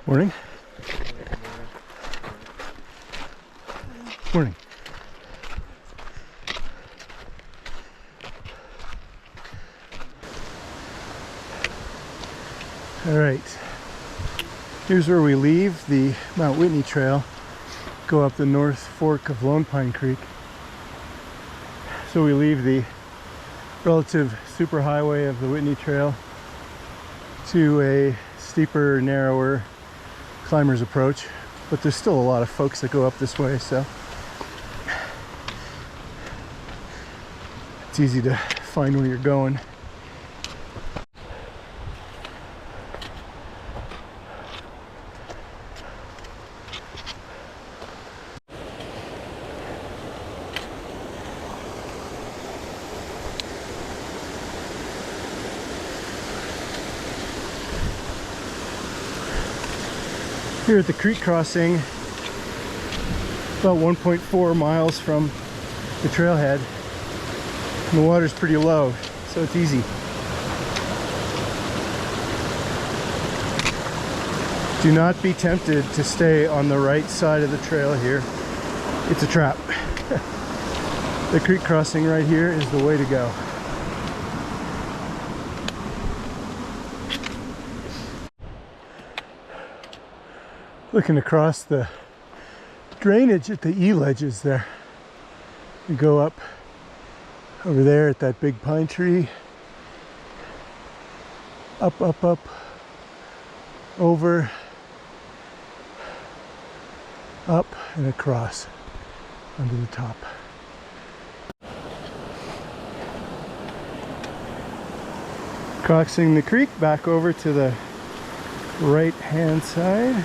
Morning. Morning. All right. Here's where we leave the Mount Whitney Trail. Go up the North Fork of Lone Pine Creek. So we leave the relative superhighway of the Whitney Trail to a steeper, narrower climber's approach, but there's still a lot of folks that go up this way, so it's easy to find where you're going. Here at the creek crossing, about 1.4 miles from the trailhead, and the water's pretty low, so it's easy. Do not be tempted to stay on the right side of the trail here. It's a trap. The creek crossing right here is the way to go. Looking across the drainage at the E-ledges there. You go up over there at that big pine tree. Up, up, up, over, up, and across under the top. Crossing the creek back over to the right hand side.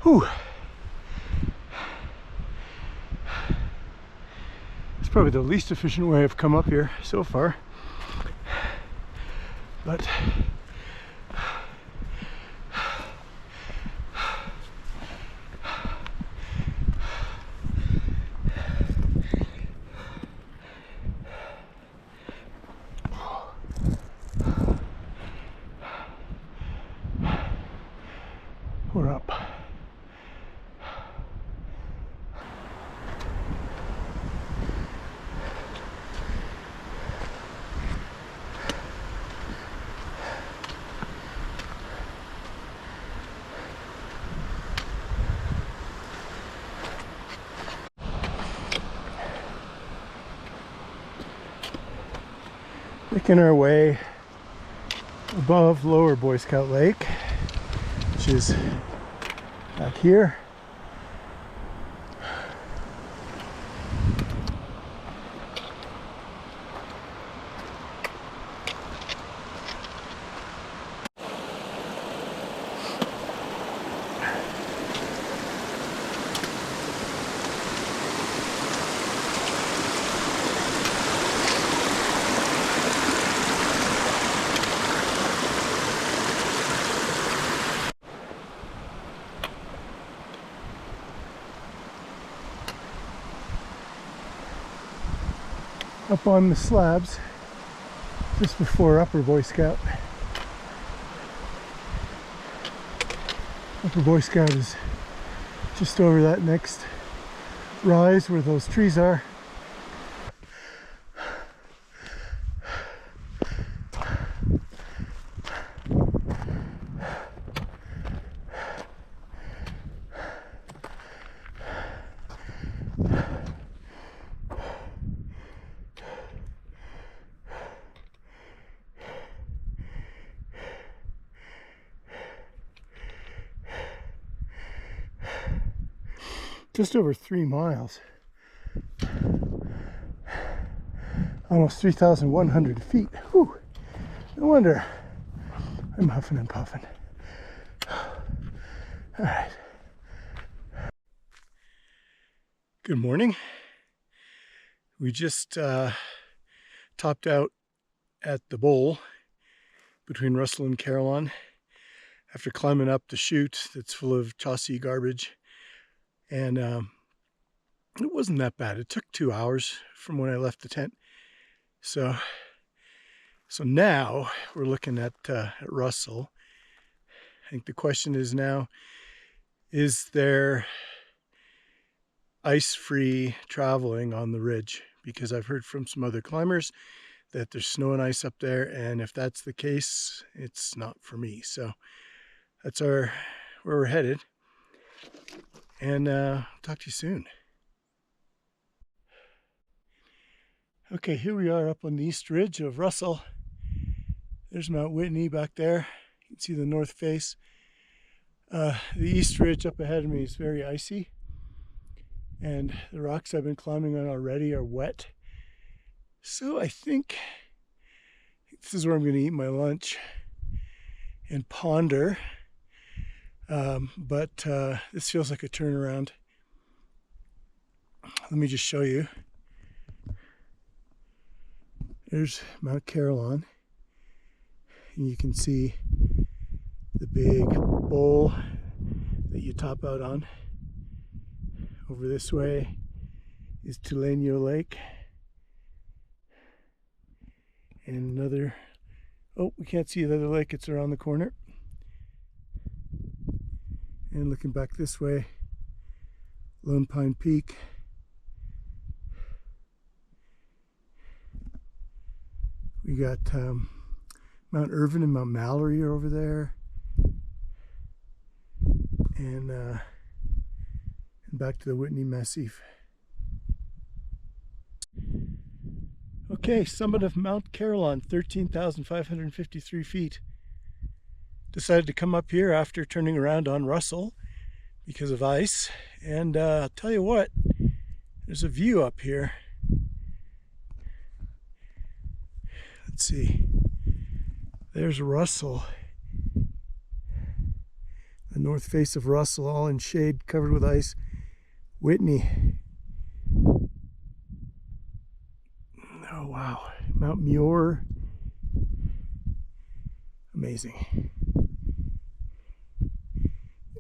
Whew. It's probably the least efficient way I've come up here so far, but we're up. Making our way above Lower Boy Scout Lake, which is back here. Up on the slabs just before Upper Boy Scout. Upper Boy Scout is just over that next rise where those trees are. Just over 3 miles, almost 3,100 feet. Whew. No wonder I'm huffing and puffing. All right. Good morning. We just topped out at the bowl between Russell and Carillon after climbing up the chute that's full of chossy garbage. And it wasn't that bad. It took 2 hours from when I left the tent. So now we're looking at Russell. I think the question is now, is there ice-free traveling on the ridge? Because I've heard from some other climbers that there's snow and ice up there, and if that's the case, it's not for me. So that's where we're headed. And talk to you soon. Okay, here we are up on the east ridge of Russell. There's Mount Whitney back there. You can see the north face. The east ridge up ahead of me is very icy. And the rocks I've been climbing on already are wet. So I think this is where I'm going to eat my lunch and ponder. But this feels like a turnaround. Let me just show you. There's Mount Carillon. And you can see the big bowl that you top out on. Over this way is Carillon Lake. And another, oh, we can't see the other lake, it's around the corner. And looking back this way, Lone Pine Peak. We got Mount Irvin and Mount Mallory are over there. And back to the Whitney Massif. Okay, summit of Mount Carillon, 13,553 feet. Decided to come up here after turning around on Russell because of ice, and I'll tell you what, there's a view up here. Let's see, there's Russell, the north face of Russell, all in shade, covered with ice. Whitney, oh wow, Mount Muir, amazing.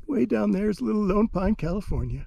Way down there is little Lone Pine, California.